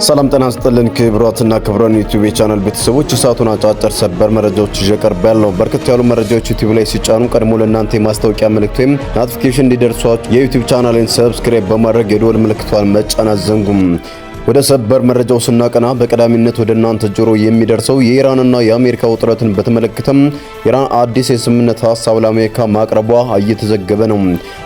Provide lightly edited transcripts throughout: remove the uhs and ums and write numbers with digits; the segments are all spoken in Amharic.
ሰላም ጤና ይስጥልን ክቡራትና ክቡራን ዩቲዩብ ቻናል ቤተሰቦች ሰዓቱን አጫጭር ሰበር መረጃዎች ይዤ ቀርቤያለሁ። በርከት ያሉ መረጃዎች ዩቲዩብ ላይ ሲጫኑ ቀድሞ ለእናንተ የማስታወቂያ መልእክት ወይም ኖቲፊኬሽን እንዲደርሷችሁ የዩቲዩብ ቻናሌን ሰብስክራይብ በማድረግ የደወል ምልክቷን መጫን አትዘንጉም። ወደ ሰበር መረጃው ስናቀና በቀዳሚነት ወደ እናንተ ጆሮ የሚደርሰው የኢራንና የአሜሪካ ውጥረትን በተመለከተም ኢራን አዲስ የስምምነት ሐሳብ ለአሜሪካ ማቅረቧ እየተዘገበ ነው።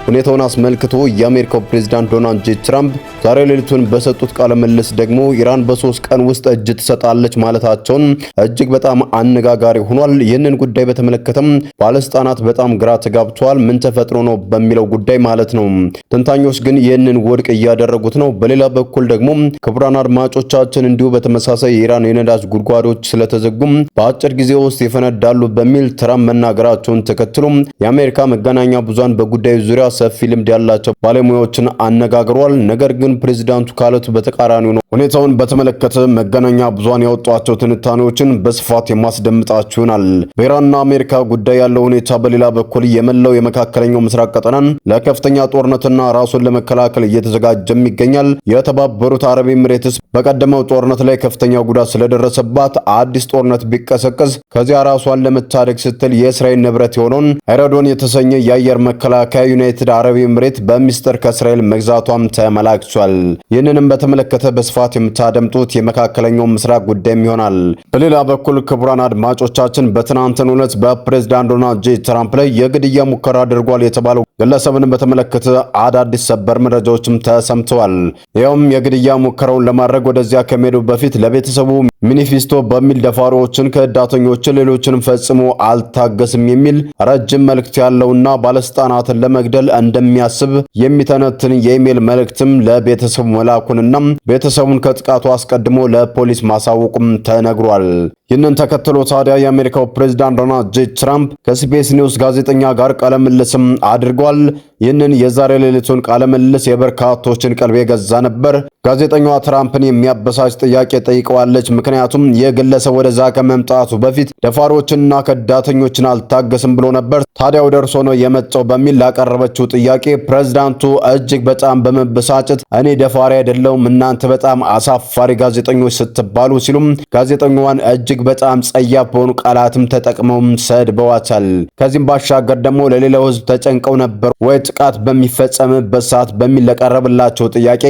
ሁኔታውን አስመልክቶ የአሜሪካው ፕሬዝዳንት ዶናልድ ጄ ትራምፕ ዛሬ ሌሊቱን በሰጡት ቃለ ምልልስ ደግሞ ኢራን በ3 ቀን ውስጥ እጅ ትሰጣለች ማለታቸውን እጅግ በጣም አነጋጋሪ ሆኗል። ይህንን ጉዳይ በተመለከተም ባለስልጣናት በጣም ግራ ተጋብተዋል። ምን ተፈጥሮ ነው በሚለው ጉዳይ ማለት ነው። ተንታኞች ግን ይህንን ወድቅ እያደረጉት ነው። በሌላ በኩል ደግሞ ክቡራን አድማጮቻችን እንዲሁ በተመሳሳይ የኢራን የነዳጅ ጉድጓዶች ስለተዘጉም በአጭር ጊዜ ውስጥ ይፈነዳሉ በሚል ትራምፕ መናገራቸውን ተከትሎ የአሜሪካ መገናኛ ብዙሃን በጉዳዩ ዙሪያ ሰፊ ልምድ ያላቸው ባለሙያዎችን አነጋግሯል። ነገር ግን ፕሬዝዳንቱ ካሉት በተቃራኒው ነው። ሁኔታውን በተመለከተ መገናኛ ብዙሃን ያወጧቸው ትንታኔዎችን በስፋት የማስደምጣችሁ ይሆናል። በኢራንና አሜሪካ ጉዳይ ያለው ሁኔታ በሌላ በኩል የመላው የመካከለኛው ምስራቅ ቀጠናን ለከፍተኛ ጦርነትና ራሱን ለመከላከል እየተዘጋጀም ይገኛል። የተባበሩት አረብ ኤሚሬትስ በቀደመው ጦርነት ላይ ከፍተኛ ጉዳት ስለደረሰባት አዲስ ጦርነት ቢቀሰቀስ ከዚያ ራሷን ለመታደግ ስትል የእስራኤል ንብረት የሆነውን አይረዶን የተሰኘ የአየር መከላከያ ዩናይትድ አረብ ኤሚሬት በሚስጥር ከእስራኤል መግዛቷም ተመላክቷል። ይህንንም በተመለከተ በስፋት የምታደምጡት የመካከለኛው ምስራቅ ጉዳይም ይሆናል። በሌላ በኩል ክቡራን አድማጮቻችን በትናንትናው ዕለት በፕሬዝዳንት ዶናልድ ጄ ትራምፕ ላይ የግድያ ሙከራ አድርጓል የተባለው ግለሰብን በተመለከተ አዳዲስ ሰበር መረጃዎችም ተሰምተዋል። ይኸውም የግድያ ሙከራውን ለማድረግ ወደዚያ ከመሄዱ በፊት ለቤተሰቡ ሚኒፊስቶ በሚል ደፋሮችን ከዳተኞች ሌሎችንም ፈጽሞ አልታገስም የሚል ረጅም መልእክት ያለውና ባለስልጣናትን ለመግደል እንደሚያስብ የሚተነትን የኢሜል መልእክትም ለቤተሰቡ መላኩንና ቤተሰቡን ከጥቃቱ አስቀድሞ ለፖሊስ ማሳወቁም ተነግሯል። ይህንን ተከትሎ ታዲያ የአሜሪካው ፕሬዝዳንት ዶናልድ ጄ ትራምፕ ከሲቢኤስ ኒውስ ጋዜጠኛ ጋር ቃለ ምልልስም አድርጓል። ይህንን የዛሬ ሌሊቱን ቃለ ምልልስ የበርካቶችን ቀልብ የገዛ ነበር። ጋዜጠኛዋ ትራምፕን የሚያበሳጭ ጥያቄ ጠይቀዋለች። ምክንያቱም የግለሰብ ወደዛ ከመምጣቱ በፊት ደፋሮችንና ከዳተኞችን አልታገስም ብሎ ነበር። ታዲያ ወደ እርሶ ነው የመጣው በሚል ላቀረበችው ጥያቄ ፕሬዝዳንቱ እጅግ በጣም በመበሳጨት እኔ ደፋሪ አይደለሁም እናንተ በጣም አሳፋሪ ጋዜጠኞች ስትባሉ ሲሉም ጋዜጠኛዋን እጅግ በጣም ጸያፍ በሆኑ ቃላትም ተጠቅመውም ሰድበዋታል። ከዚህም ባሻገር ደግሞ ለሌላው ሕዝብ ተጨንቀው ነበር ወይ ጥቃት በሚፈጸምበት ሰዓት በሚል ለቀረበላቸው ጥያቄ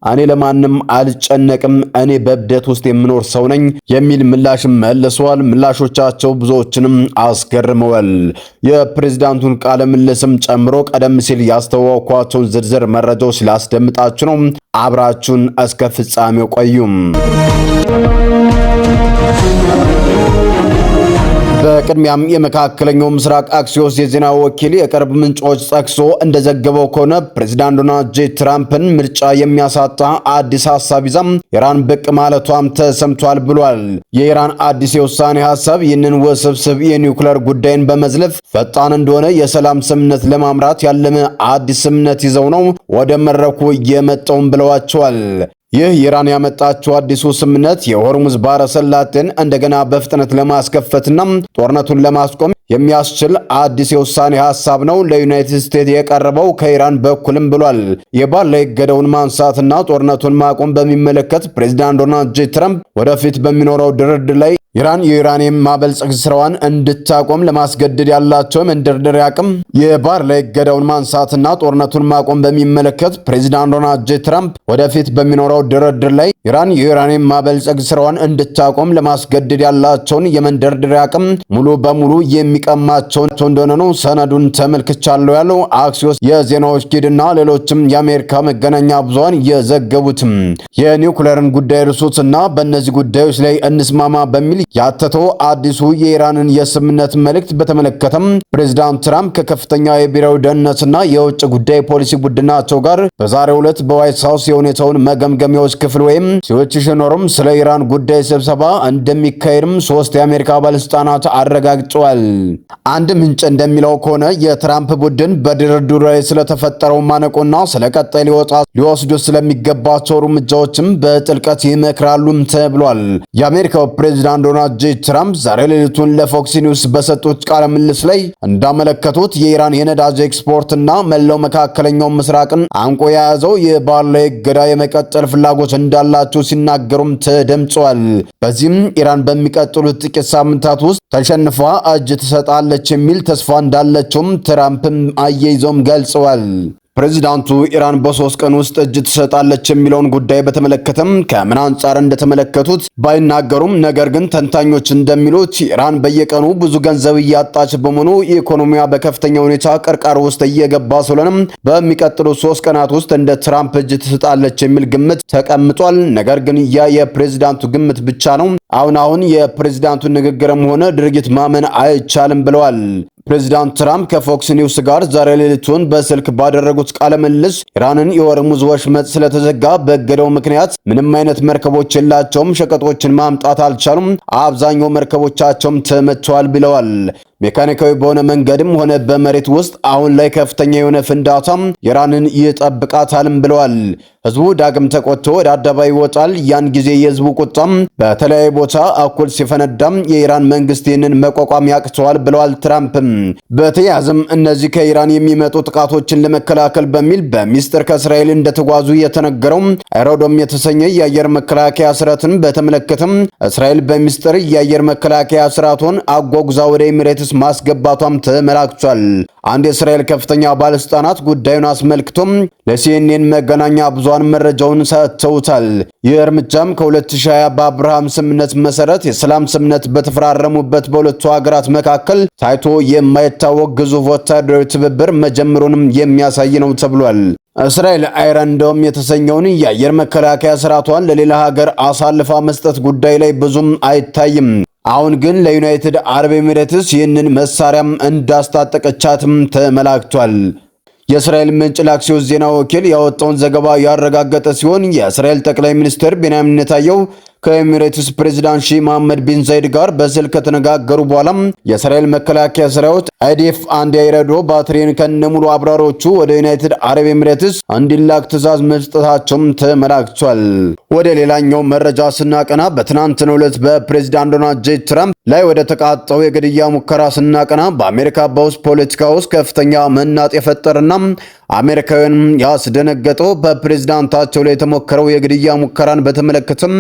እኔ ለማንም አልጨነቅም እኔ በብደት ውስጥ የምኖር ሰው ነኝ የሚል ምላሽም መልሰዋል። ምላሾቻቸው ብዙዎችንም አስገርመዋል። የፕሬዝዳንቱን ቃለ ምልልስም ጨምሮ ቀደም ሲል ያስተዋወቅኳቸውን ዝርዝር መረጃዎች ላስደምጣችሁ ነው። አብራችሁን እስከ ፍጻሜው ቆዩም። በቅድሚያም የመካከለኛው ምስራቅ አክሲዮስ የዜና ወኪል የቅርብ ምንጮች ጠቅሶ እንደዘገበው ከሆነ ፕሬዝዳንት ዶናልድ ጄ ትራምፕን ምርጫ የሚያሳጣ አዲስ ሐሳብ ይዛም ኢራን ብቅ ማለቷም ተሰምቷል ብሏል። የኢራን አዲስ የውሳኔ ሐሳብ ይህንን ውስብስብ የኒውክሌር ጉዳይን በመዝለፍ ፈጣን እንደሆነ የሰላም ስምምነት ለማምራት ያለመ አዲስ ስምምነት ይዘው ነው ወደ መድረኩ የመጣውም ብለዋቸዋል። ይህ ኢራን ያመጣችው አዲሱ ስምምነት የሆርሙዝ ባህረ ሰላጤን እንደገና በፍጥነት ለማስከፈትና ጦርነቱን ለማስቆም የሚያስችል አዲስ የውሳኔ ሐሳብ ነው ለዩናይትድ ስቴትስ የቀረበው ከኢራን በኩልም ብሏል። የባለ እገዳውን ማንሳትና ጦርነቱን ማቆም በሚመለከት ፕሬዝዳንት ዶናልድ ጄ ትራምፕ ወደፊት በሚኖረው ድርድር ላይ ኢራን የዩራኒየም ማበልጸግ ስራዋን እንድታቆም ለማስገደድ ያላቸው መንደርደሪያ አቅም የባህር ላይ እገዳውን ማንሳትና ጦርነቱን ማቆም በሚመለከት ፕሬዝዳንት ዶናልድ ጄ ትራምፕ ወደፊት በሚኖረው ድርድር ላይ ኢራን የዩራኒየም ማበልጸግ ስራዋን እንድታቆም ለማስገደድ ያላቸውን የመንደርደሪያ አቅም ሙሉ በሙሉ የሚቀማቸው እንደሆነ ነው ሰነዱን ተመልክቻለሁ ያለው አክሲዮስ የዜና ወኪልና ሌሎችም የአሜሪካ መገናኛ ብዙሃን የዘገቡትም የኒውክሌርን ጉዳይ ርሱትና በእነዚህ ጉዳዮች ላይ እንስማማ በሚል ያተተው አዲሱ የኢራንን የስምምነት መልእክት በተመለከተም ፕሬዝዳንት ትራምፕ ከከፍተኛ የብሔራዊ ደህንነትና የውጭ ጉዳይ ፖሊሲ ቡድናቸው ጋር በዛሬው ዕለት በዋይት ሃውስ የሁኔታውን መገምገሚያዎች ክፍል ወይም ሲኖሩም ስለ ኢራን ጉዳይ ስብሰባ እንደሚካሄድም 3 የአሜሪካ ባለስልጣናት አረጋግጠዋል። አንድ ምንጭ እንደሚለው ከሆነ የትራምፕ ቡድን በድርድሩ ላይ ስለተፈጠረው ማነቆና ስለቀጣይ ሊወስዱ ስለሚገባቸው እርምጃዎችም በጥልቀት ይመክራሉም ተብሏል። የአሜሪካው ፕሬዝዳንት ዶናልድ ጄ ትራምፕ ዛሬ ሌሊቱን ለፎክስ ኒውስ በሰጡት ቃለ ምልልስ ላይ እንዳመለከቱት የኢራን የነዳጅ ኤክስፖርትና መላው መካከለኛው ምስራቅን አንቆ የያዘው የባለ እገዳ የመቀጠል ፍላጎት እንዳላቸው ሲናገሩም ተደምጸዋል። በዚህም ኢራን በሚቀጥሉት ጥቂት ሳምንታት ውስጥ ተሸንፋ እጅ ትሰጣለች የሚል ተስፋ እንዳለችውም ትራምፕም አያይዘውም ገልጸዋል። ፕሬዚዳንቱ ኢራን በ3 ቀን ውስጥ እጅ ትሰጣለች የሚለውን ጉዳይ በተመለከተም ከምን አንጻር እንደተመለከቱት ባይናገሩም፣ ነገር ግን ተንታኞች እንደሚሉት ኢራን በየቀኑ ብዙ ገንዘብ እያጣች በመሆኑ ኢኮኖሚያ በከፍተኛ ሁኔታ ቅርቃር ውስጥ እየገባ ስለሆነም በሚቀጥሉት 3 ቀናት ውስጥ እንደ ትራምፕ እጅ ትሰጣለች የሚል ግምት ተቀምጧል። ነገር ግን ያ የፕሬዚዳንቱ ግምት ብቻ ነው። አሁን የፕሬዚዳንቱን ንግግርም ሆነ ድርጊት ማመን አይቻልም ብለዋል። ፕሬዚዳንት ትራምፕ ከፎክስ ኒውስ ጋር ዛሬ ሌሊቱን በስልክ ባደረጉት ቃለ ምልልስ ኢራንን የሆርሙዝ ወሽመጥ ስለተዘጋ በእገዳው ምክንያት ምንም አይነት መርከቦች የላቸውም፣ ሸቀጦችን ማምጣት አልቻሉም፣ አብዛኛው መርከቦቻቸውም ተመተዋል ብለዋል። ሜካኒካዊ በሆነ መንገድም ሆነ በመሬት ውስጥ አሁን ላይ ከፍተኛ የሆነ ፍንዳታም ኢራንን ይጠብቃታልም ብለዋል። ህዝቡ ዳግም ተቆጥቶ ወደ አደባባይ ይወጣል። ያን ጊዜ የህዝቡ ቁጣም በተለያየ ቦታ እኩል ሲፈነዳም የኢራን መንግስት ይህንን መቋቋም ያቅተዋል ብለዋል ትራምፕም። በተያያዘም እነዚህ ከኢራን የሚመጡ ጥቃቶችን ለመከላከል በሚል በሚስጥር ከእስራኤል እንደተጓዙ የተነገረው አይሮዶም የተሰኘ የአየር መከላከያ ስርዓትን በተመለከተም እስራኤል በሚስጥር የአየር መከላከያ ስርዓቱን አጓጉዛ ወደ ኤሚሬትስ ማስገባቷም ተመላክቷል። አንድ የእስራኤል ከፍተኛ ባለስልጣናት ጉዳዩን አስመልክቶም ለሲኤንኤን መገናኛ ብዙሃን መረጃውን ሰጥተውታል። ይህ እርምጃም ከ2020 በአብርሃም ስምምነት መሰረት የሰላም ስምምነት በተፈራረሙበት በሁለቱ ሀገራት መካከል ታይቶ የማይታወቅ ግዙፍ ወታደራዊ ትብብር መጀመሩንም የሚያሳይ ነው ተብሏል። እስራኤል አይረን ዶም የተሰኘውን የአየር መከላከያ ስርዓቷን ለሌላ ሀገር አሳልፋ መስጠት ጉዳይ ላይ ብዙም አይታይም። አሁን ግን ለዩናይትድ አረብ ኤሚሬትስ ይህንን መሳሪያም እንዳስታጠቀቻትም ተመላክቷል። የእስራኤል ምንጭ ለአክሲዮስ ዜና ወኪል ያወጣውን ዘገባ ያረጋገጠ ሲሆን የእስራኤል ጠቅላይ ሚኒስትር ቤንያሚን ኔታንያሁ ከኤሚሬትስ ፕሬዝዳንት ሺህ መሐመድ ቢን ዛይድ ጋር በስልክ ከተነጋገሩ በኋላም የእስራኤል መከላከያ ሰራዊት አይዲኤፍ አንድ የአይረዶ ባትሪን ከነሙሉ አብራሮቹ ወደ ዩናይትድ አረብ ኤሚሬትስ እንዲላክ ትዕዛዝ መስጠታቸውም ተመላክቷል። ወደ ሌላኛው መረጃ ስናቀና በትናንትናው ዕለት በፕሬዝዳንት ዶናልድ ጄ ትራምፕ ላይ ወደ ተቃጣው የግድያ ሙከራ ስናቀና በአሜሪካ በውስጥ ፖለቲካ ውስጥ ከፍተኛ መናጥ የፈጠረና አሜሪካውያን ያስደነገጠው በፕሬዝዳንታቸው ላይ የተሞከረው የግድያ ሙከራን በተመለከተም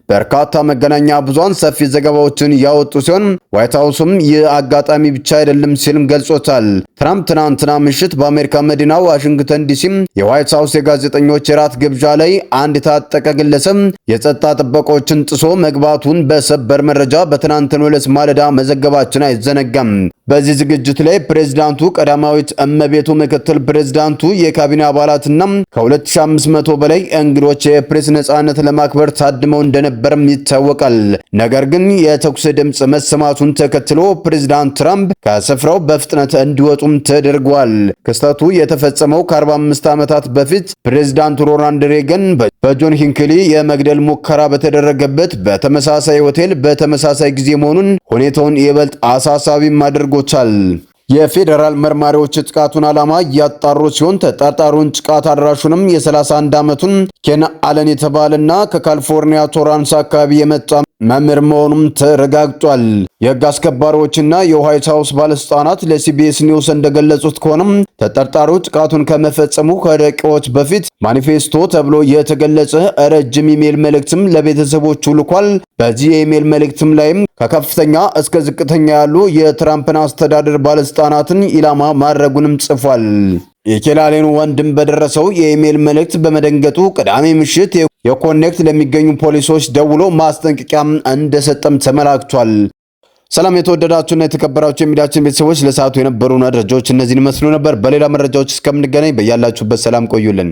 በርካታ መገናኛ ብዙሃን ሰፊ ዘገባዎችን ያወጡ ሲሆን ዋይት ሃውስም ይህ አጋጣሚ ብቻ አይደለም ሲልም ገልጾታል። ትራምፕ ትናንትና ምሽት በአሜሪካ መዲና ዋሽንግተን ዲሲ የዋይት ሃውስ የጋዜጠኞች የራት ግብዣ ላይ አንድ የታጠቀ ግለሰብ የጸጥታ ጥበቆችን ጥሶ መግባቱን በሰበር መረጃ በትናንትናው ዕለት ማለዳ መዘገባችን አይዘነጋም። በዚህ ዝግጅት ላይ ፕሬዝዳንቱ፣ ቀዳማዊት እመቤቱ፣ ምክትል ፕሬዝዳንቱ፣ የካቢኔ አባላትና ከ2500 በላይ እንግዶች የፕሬስ ነጻነት ለማክበር ታድመው እንደነበርም ይታወቃል። ነገር ግን የተኩስ ድምጽ መሰማቱን ተከትሎ ፕሬዝዳንት ትራምፕ ከስፍራው በፍጥነት እንዲወጡም ተደርጓል። ክስተቱ የተፈጸመው ከ45 ዓመታት በፊት ፕሬዝዳንት ሮናልድ ሬገን በጆን ሂንክሊ የመግደል ሙከራ በተደረገበት በተመሳሳይ ሆቴል በተመሳሳይ ጊዜ መሆኑን ሁኔታውን ይበልጥ አሳሳቢም አድርጎታል። የፌዴራል መርማሪዎች ጥቃቱን ዓላማ እያጣሩ ሲሆን ተጠርጣሪውን ጥቃት አድራሹንም የ31 ዓመቱን ኬን አለን የተባለና ከካሊፎርኒያ ቶራንስ አካባቢ የመጣ መምህር መሆኑም ተረጋግጧል። የሕግ አስከባሪዎችና የዋይት ሃውስ ባለስልጣናት ለሲቢኤስ ኒውስ እንደገለጹት ከሆነም ተጠርጣሪው ጥቃቱን ከመፈጸሙ ከደቂቃዎች በፊት ማኒፌስቶ ተብሎ የተገለጸ ረጅም ኢሜል መልእክትም ለቤተሰቦቹ ልኳል። በዚህ የኢሜል መልእክትም ላይም ከከፍተኛ እስከ ዝቅተኛ ያሉ የትራምፕን አስተዳደር ባለስልጣናትን ኢላማ ማድረጉንም ጽፏል። የኬላሌኑ ወንድም በደረሰው የኢሜል መልእክት በመደንገጡ ቅዳሜ ምሽት የኮኔክት ለሚገኙ ፖሊሶች ደውሎ ማስጠንቀቂያ እንደሰጠም ተመላክቷል። ሰላም የተወደዳችሁና የተከበራችሁ የሚዲያችን ቤተሰቦች፣ ለሰዓቱ የነበሩ መረጃዎች እነዚህን ይመስሉ ነበር። በሌላ መረጃዎች እስከምንገናኝ በያላችሁበት ሰላም ቆዩልን።